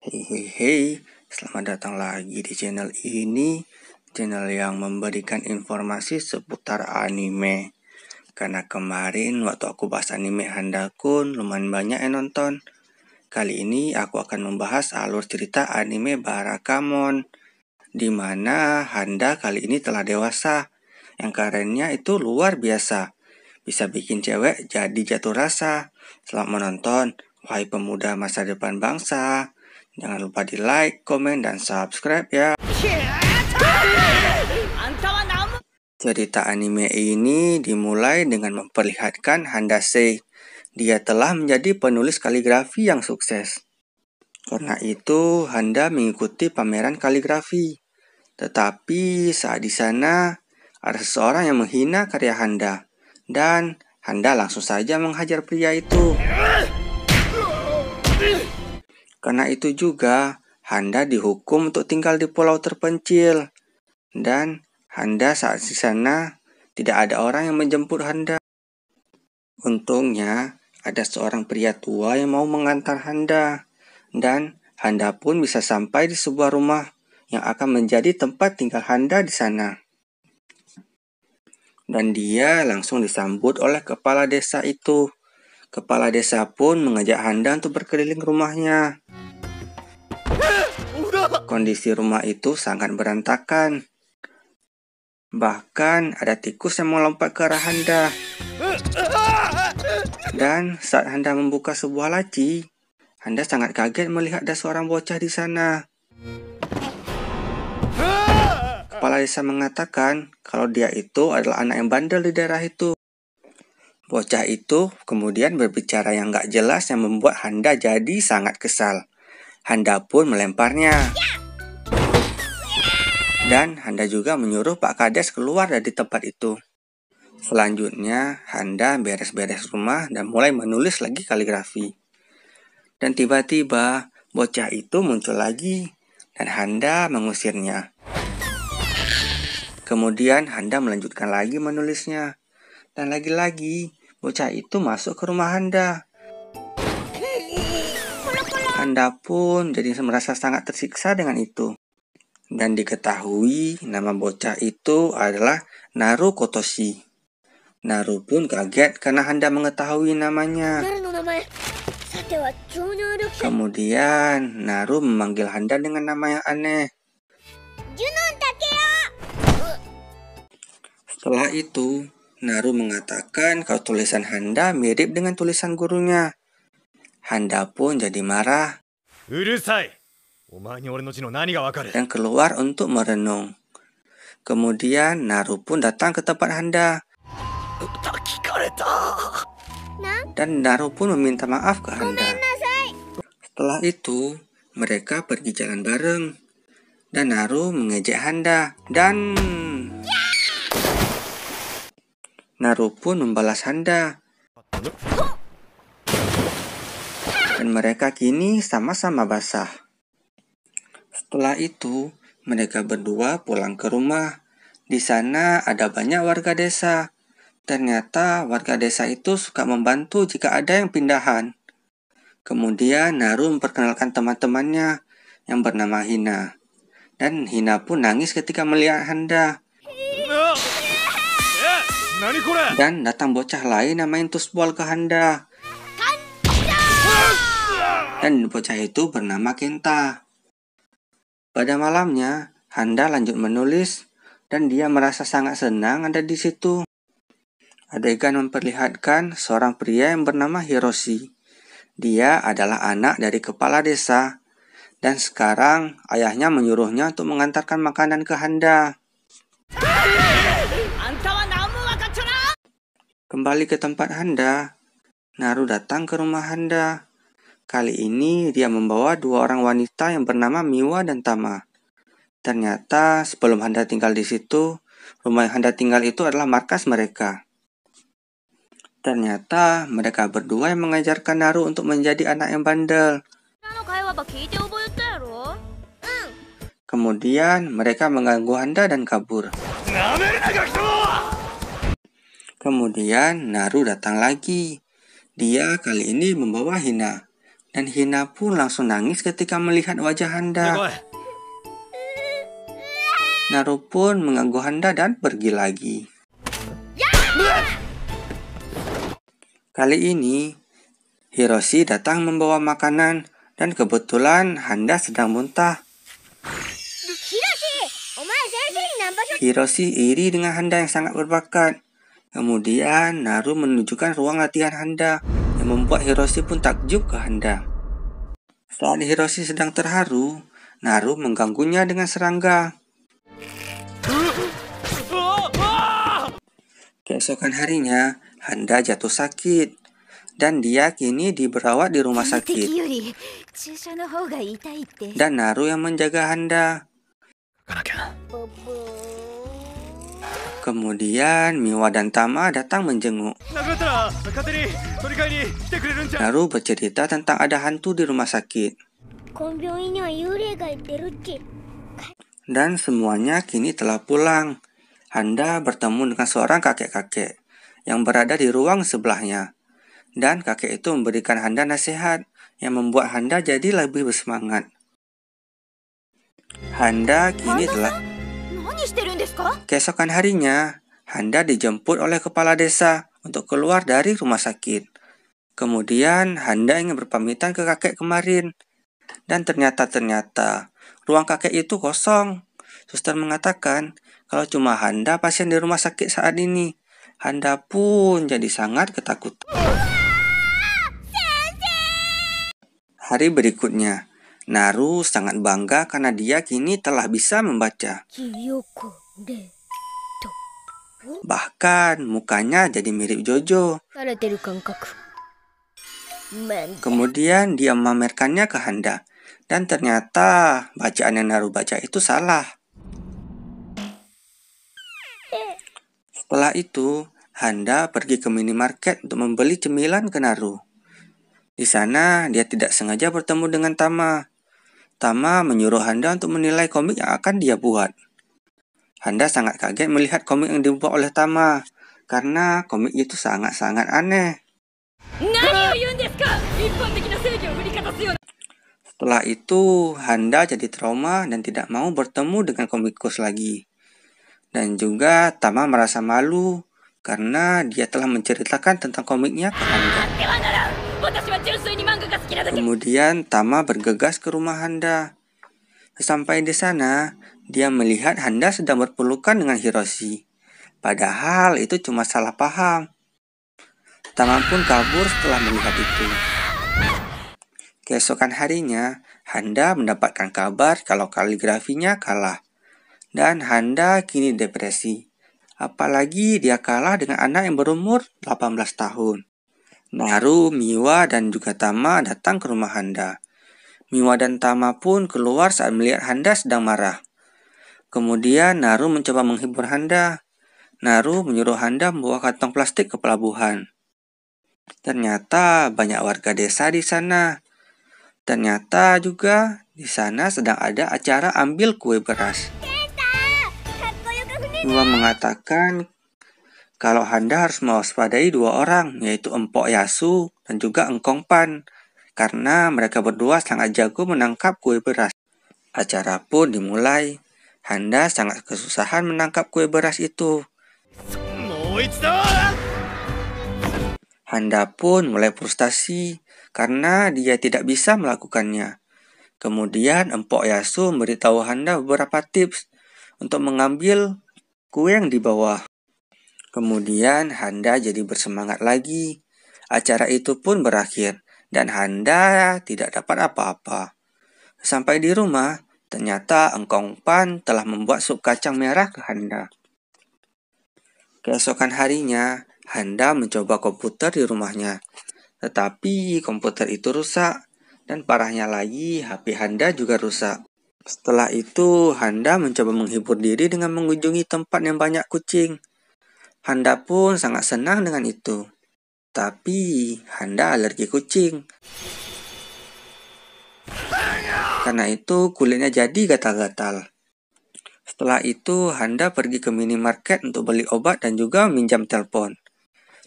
Hei, selamat datang lagi di channel ini, channel yang memberikan informasi seputar anime. Karena kemarin waktu aku bahas anime Handa-kun, lumayan banyak yang nonton. Kali ini aku akan membahas alur cerita anime Barakamon, di mana Handa kali ini telah dewasa. Yang kerennya itu luar biasa, bisa bikin cewek jadi jatuh rasa. Selamat menonton, wahai pemuda masa depan bangsa. Jangan lupa di like, komen, dan subscribe ya. Cerita anime ini dimulai dengan memperlihatkan Handase. Dia telah menjadi penulis kaligrafi yang sukses. Karena itu, Handa mengikuti pameran kaligrafi. Tetapi saat di sana, ada seseorang yang menghina karya Handa. Dan Handa langsung saja menghajar pria itu. Karena itu juga, Handa dihukum untuk tinggal di pulau terpencil. Dan Handa saat di sana, tidak ada orang yang menjemput Handa. Untungnya, ada seorang pria tua yang mau mengantar Handa. Dan Handa pun bisa sampai di sebuah rumah yang akan menjadi tempat tinggal Handa di sana. Dan dia langsung disambut oleh kepala desa itu. Kepala desa pun mengajak Handa untuk berkeliling rumahnya. Kondisi rumah itu sangat berantakan. Bahkan ada tikus yang melompat ke arah Handa. Dan saat Handa membuka sebuah laci, Handa sangat kaget melihat ada seorang bocah di sana. Kepala desa mengatakan kalau dia itu adalah anak yang bandel di daerah itu. Bocah itu kemudian berbicara yang gak jelas yang membuat Handa jadi sangat kesal. Handa pun melemparnya. Dan Handa juga menyuruh Pak Kades keluar dari tempat itu. Selanjutnya, Handa beres-beres rumah dan mulai menulis lagi kaligrafi. Dan tiba-tiba, bocah itu muncul lagi dan Handa mengusirnya. Kemudian Handa melanjutkan lagi menulisnya. Dan lagi-lagi, bocah itu masuk ke rumah Handa. Handa pun jadi merasa sangat tersiksa dengan itu. Dan diketahui nama bocah itu adalah Naru Kotoshi. Naru pun kaget karena Handa mengetahui namanya. Kemudian Naru memanggil Handa dengan nama yang aneh. Setelah itu, Naru mengatakan kalau tulisan Handa mirip dengan tulisan gurunya. Handa pun jadi marah dan keluar untuk merenung. Kemudian Naru pun datang ke tempat Handa. Dan Naru pun meminta maaf ke Handa. Setelah itu, mereka pergi jalan bareng. Dan Naru mengejek Handa. Dan Naru pun membalas Handa. Dan mereka kini sama-sama basah. Setelah itu, mereka berdua pulang ke rumah. Di sana ada banyak warga desa. Ternyata warga desa itu suka membantu jika ada yang pindahan. Kemudian Naru memperkenalkan teman-temannya yang bernama Hina. Dan Hina pun nangis ketika melihat Handa. Dan datang bocah lain namanya Tusbol ke Handa. Dan bocah itu bernama Kenta. Pada malamnya, Handa lanjut menulis dan dia merasa sangat senang ada di situ. Adegan memperlihatkan seorang pria yang bernama Hiroshi. Dia adalah anak dari kepala desa dan sekarang ayahnya menyuruhnya untuk mengantarkan makanan ke Handa. Kembali ke tempat Handa, Naru datang ke rumah Handa. Kali ini dia membawa dua orang wanita yang bernama Miwa dan Tama. Ternyata sebelum Handa tinggal di situ, rumah yang Handa tinggal itu adalah markas mereka. Ternyata mereka berdua yang mengajarkan Naru untuk menjadi anak yang bandel. Kemudian mereka mengganggu Handa dan kabur. Kemudian Naru datang lagi. Dia kali ini membawa Hina. Dan Hina pun langsung nangis ketika melihat wajah Handa. Naru pun mengganggu Handa dan pergi lagi. Kali ini, Hiroshi datang membawa makanan dan kebetulan Handa sedang muntah. Hiroshi iri dengan Handa yang sangat berbakat. Kemudian Naru menunjukkan ruang latihan Handa yang membuat Hiroshi pun takjub ke Handa. Saat Hiroshi sedang terharu, Naru mengganggunya dengan serangga. Keesokan harinya, Handa jatuh sakit dan dia kini dirawat di rumah sakit. Dan Naru yang menjaga Handa. Kemudian Miwa dan Tama datang menjenguk. Naru bercerita tentang ada hantu di rumah sakit. Dan semuanya kini telah pulang. Handa bertemu dengan seorang kakek-kakek yang berada di ruang sebelahnya. Dan kakek itu memberikan Handa nasihat yang membuat Handa jadi lebih bersemangat. Handa kini telah... Keesokan harinya, Handa dijemput oleh kepala desa untuk keluar dari rumah sakit. Kemudian Handa ingin berpamitan ke kakek kemarin. Dan ternyata ruang kakek itu kosong. Suster mengatakan kalau cuma Handa pasien di rumah sakit saat ini. Handa pun jadi sangat ketakutan. Hari berikutnya, Naru sangat bangga karena dia kini telah bisa membaca. Bahkan mukanya jadi mirip Jojo. Kemudian dia memamerkannya ke Handa. Dan ternyata bacaan yang Naru baca itu salah. Setelah itu, Handa pergi ke minimarket untuk membeli cemilan ke Naru. Di sana, dia tidak sengaja bertemu dengan Tama. Tama menyuruh Handa untuk menilai komik yang akan dia buat. Handa sangat kaget melihat komik yang dibuat oleh Tama, karena komik itu sangat-sangat aneh. Setelah itu, Handa jadi trauma dan tidak mau bertemu dengan komikus lagi. Dan juga Tama merasa malu, karena dia telah menceritakan tentang komiknya ke Handa. Kemudian Tama bergegas ke rumah Handa. Sampai di sana, dia melihat Handa sedang berpelukan dengan Hiroshi. Padahal itu cuma salah paham. Tama pun kabur setelah melihat itu. Keesokan harinya, Handa mendapatkan kabar kalau kaligrafinya kalah. Dan Handa kini depresi. Apalagi dia kalah dengan anak yang berumur 18 tahun. Naru, Miwa, dan juga Tama datang ke rumah Handa. Miwa dan Tama pun keluar saat melihat Handa sedang marah. Kemudian Naru mencoba menghibur Handa. Naru menyuruh Handa membawa kantong plastik ke pelabuhan. Ternyata banyak warga desa di sana. Ternyata juga di sana sedang ada acara ambil kue beras. Miwa mengatakan kalau Handa harus mewaspadai dua orang, yaitu Empok Yasu dan juga Engkong Pan, karena mereka berdua sangat jago menangkap kue beras. Acara pun dimulai. Handa sangat kesusahan menangkap kue beras itu. Handa pun mulai frustasi karena dia tidak bisa melakukannya. Kemudian Empok Yasu memberitahu Handa beberapa tips untuk mengambil kue yang di bawah. Kemudian Handa jadi bersemangat lagi. Acara itu pun berakhir dan Handa tidak dapat apa-apa. Sampai di rumah, ternyata Engkong Pan telah membuat sup kacang merah ke Handa. Keesokan harinya, Handa mencoba komputer di rumahnya. Tetapi komputer itu rusak dan parahnya lagi HP Handa juga rusak. Setelah itu, Handa mencoba menghibur diri dengan mengunjungi tempat yang banyak kucing. Handa pun sangat senang dengan itu. Tapi Handa alergi kucing. Karena itu kulitnya jadi gatal-gatal. Setelah itu Handa pergi ke minimarket untuk beli obat dan juga meminjam telepon.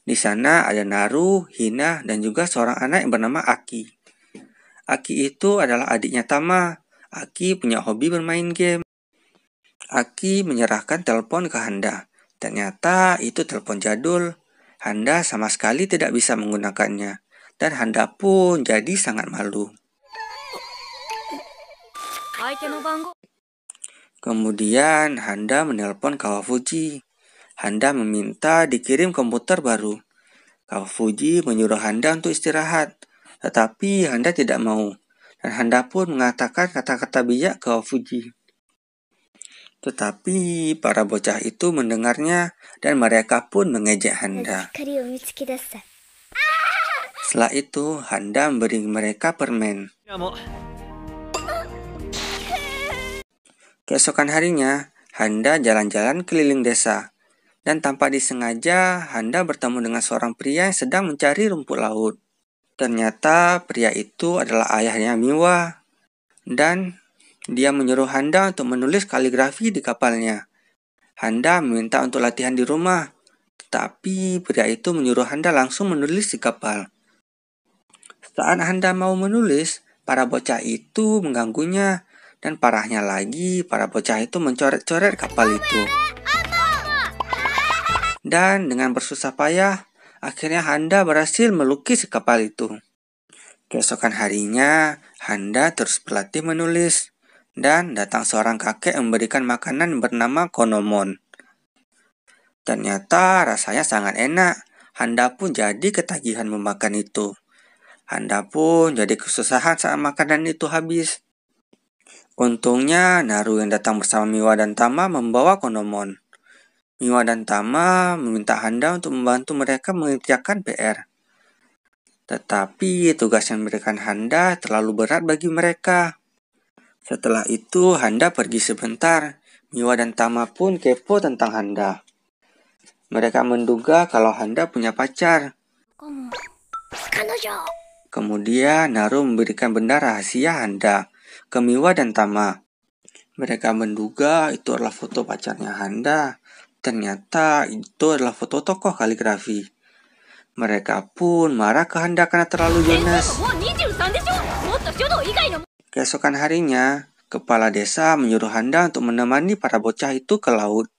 Di sana ada Naru, Hina, dan juga seorang anak yang bernama Aki. Aki itu adalah adiknya Tama. Aki punya hobi bermain game. Aki menyerahkan telepon ke Handa. Ternyata itu telepon jadul. Handa sama sekali tidak bisa menggunakannya. Dan Handa pun jadi sangat malu. Kemudian Handa menelpon Kawafuji. Handa meminta dikirim komputer baru. Kawafuji menyuruh Handa untuk istirahat. Tetapi Handa tidak mau. Dan Handa pun mengatakan kata-kata bijak ke Kawafuji. Tetapi para bocah itu mendengarnya dan mereka pun mengejek Handa. Setelah itu, Handa memberi mereka permen. Keesokan harinya, Handa jalan-jalan keliling desa. Dan tanpa disengaja, Handa bertemu dengan seorang pria yang sedang mencari rumput laut. Ternyata pria itu adalah ayahnya Miwa. Dan dia menyuruh Handa untuk menulis kaligrafi di kapalnya. Handa meminta untuk latihan di rumah. Tetapi pria itu menyuruh Handa langsung menulis di kapal. Saat Handa mau menulis, para bocah itu mengganggunya. Dan parahnya lagi, para bocah itu mencoret-coret kapal itu. Dan dengan bersusah payah, akhirnya Handa berhasil melukis kapal itu. Keesokan harinya, Handa terus berlatih menulis. Dan datang seorang kakek memberikan makanan bernama konomon. Ternyata rasanya sangat enak. Handa pun jadi ketagihan memakan itu. Handa pun jadi kesusahan saat makanan itu habis. Untungnya Naru yang datang bersama Miwa dan Tama membawa konomon. Miwa dan Tama meminta Handa untuk membantu mereka mengerjakan PR. Tetapi tugas yang diberikan Handa terlalu berat bagi mereka. Setelah itu Handa pergi sebentar. Miwa dan Tama pun kepo tentang Handa. Mereka menduga kalau Handa punya pacar. Kemudian Naru memberikan benda rahasia Handa ke Miwa dan Tama. Mereka menduga itu adalah foto pacarnya Handa. Ternyata itu adalah foto tokoh kaligrafi. Mereka pun marah ke Handa karena terlalu jonas. Keesokan harinya, kepala desa menyuruh Handa untuk menemani para bocah itu ke laut.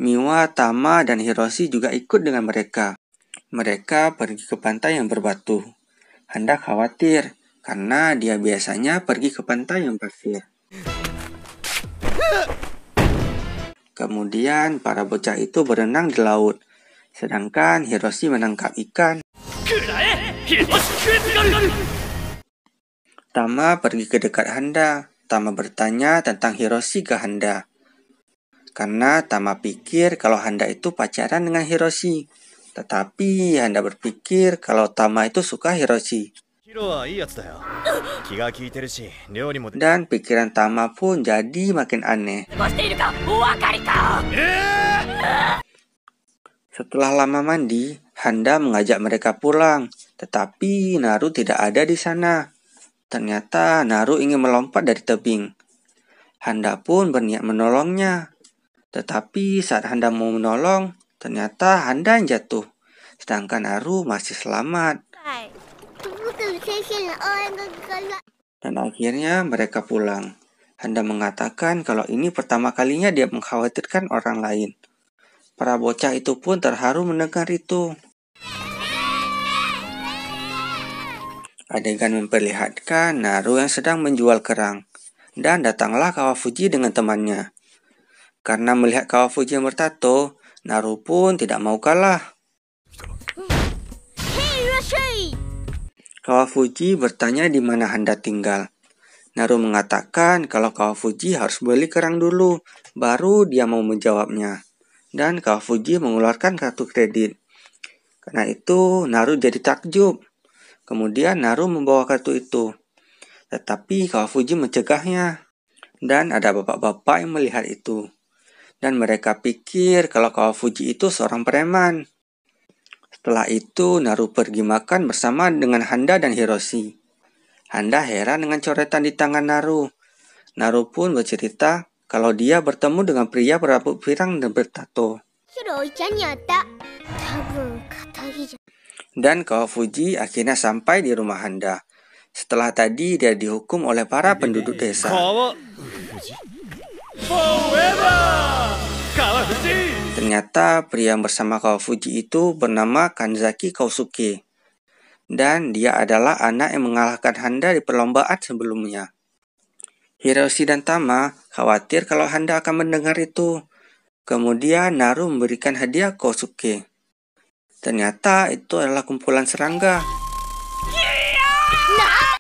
Miwa, Tama, dan Hiroshi juga ikut dengan mereka. Mereka pergi ke pantai yang berbatu. Handa khawatir karena dia biasanya pergi ke pantai yang pasir. Kemudian para bocah itu berenang di laut. Sedangkan Hiroshi menangkap ikan. Tama pergi ke dekat Handa. Tama bertanya tentang Hiroshi ke Handa. Karena Tama pikir kalau Handa itu pacaran dengan Hiroshi. Tetapi Handa berpikir kalau Tama itu suka Hiroshi. Dan pikiran Tama pun jadi makin aneh. Setelah lama mandi, Handa mengajak mereka pulang. Tetapi Naru tidak ada di sana. Ternyata Naru ingin melompat dari tebing. Handa pun berniat menolongnya. Tetapi saat Handa mau menolong, ternyata Handa yang jatuh. Sedangkan Naru masih selamat. Dan akhirnya mereka pulang. Handa mengatakan kalau ini pertama kalinya dia mengkhawatirkan orang lain. Para bocah itu pun terharu mendengar itu. Adegan memperlihatkan Naru yang sedang menjual kerang. Dan datanglah Kawafuji dengan temannya. Karena melihat Kawafuji yang bertato, Naru pun tidak mau kalah. Kawafuji bertanya di mana Handa tinggal. Naru mengatakan kalau Kawafuji harus beli kerang dulu, baru dia mau menjawabnya. Dan Kawafuji mengeluarkan kartu kredit. Karena itu Naru jadi takjub. Kemudian Naru membawa kartu itu. Tetapi Kawafuji mencegahnya. Dan ada bapak-bapak yang melihat itu. Dan mereka pikir kalau Kawafuji itu seorang preman. Setelah itu Naru pergi makan bersama dengan Handa dan Hiroshi. Handa heran dengan coretan di tangan Naru. Naru pun bercerita kalau dia bertemu dengan pria berambut pirang dan bertato. Dan Kawafuji akhirnya sampai di rumah Handa. Setelah tadi dia dihukum oleh para penduduk desa. Ternyata pria yang bersama Kawafuji itu bernama Kanzaki Kosuke. Dan dia adalah anak yang mengalahkan Handa di perlombaan sebelumnya. Hiroshi dan Tama khawatir kalau Handa akan mendengar itu. Kemudian Naru memberikan hadiah Kosuke. Ternyata itu adalah kumpulan serangga.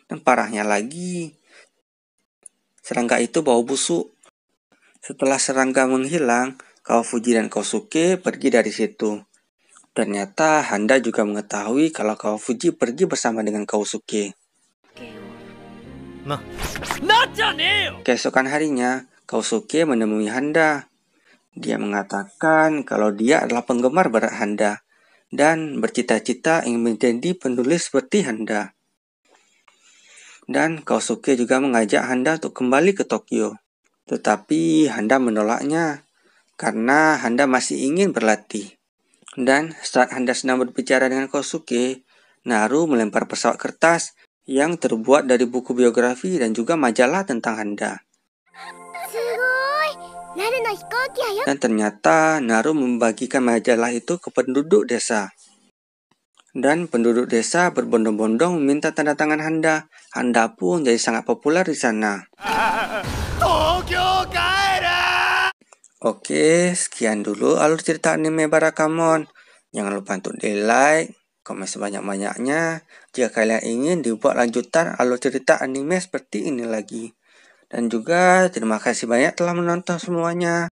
Dan parahnya lagi, serangga itu bau busuk. Setelah serangga menghilang, Kawafuji dan Kosuke pergi dari situ. Ternyata Handa juga mengetahui kalau Kawafuji pergi bersama dengan Kosuke. Keesokan harinya, Kosuke menemui Handa. Dia mengatakan kalau dia adalah penggemar berat Handa dan bercita-cita ingin menjadi penulis seperti Handa. Dan Kosuke juga mengajak Handa untuk kembali ke Tokyo. Tetapi Handa menolaknya karena Handa masih ingin berlatih. Dan saat Handa sedang berbicara dengan Kosuke, Naru melempar pesawat kertas yang terbuat dari buku biografi dan juga majalah tentang Handa. Dan ternyata Naru membagikan majalah itu ke penduduk desa. Dan penduduk desa berbondong-bondong meminta tanda tangan Handa. Handa pun jadi sangat populer di sana. Oke, sekian dulu alur cerita anime Barakamon. Jangan lupa untuk di-like, komen sebanyak-banyaknya jika kalian ingin dibuat lanjutan alur cerita anime seperti ini lagi. Dan juga terima kasih banyak telah menonton semuanya.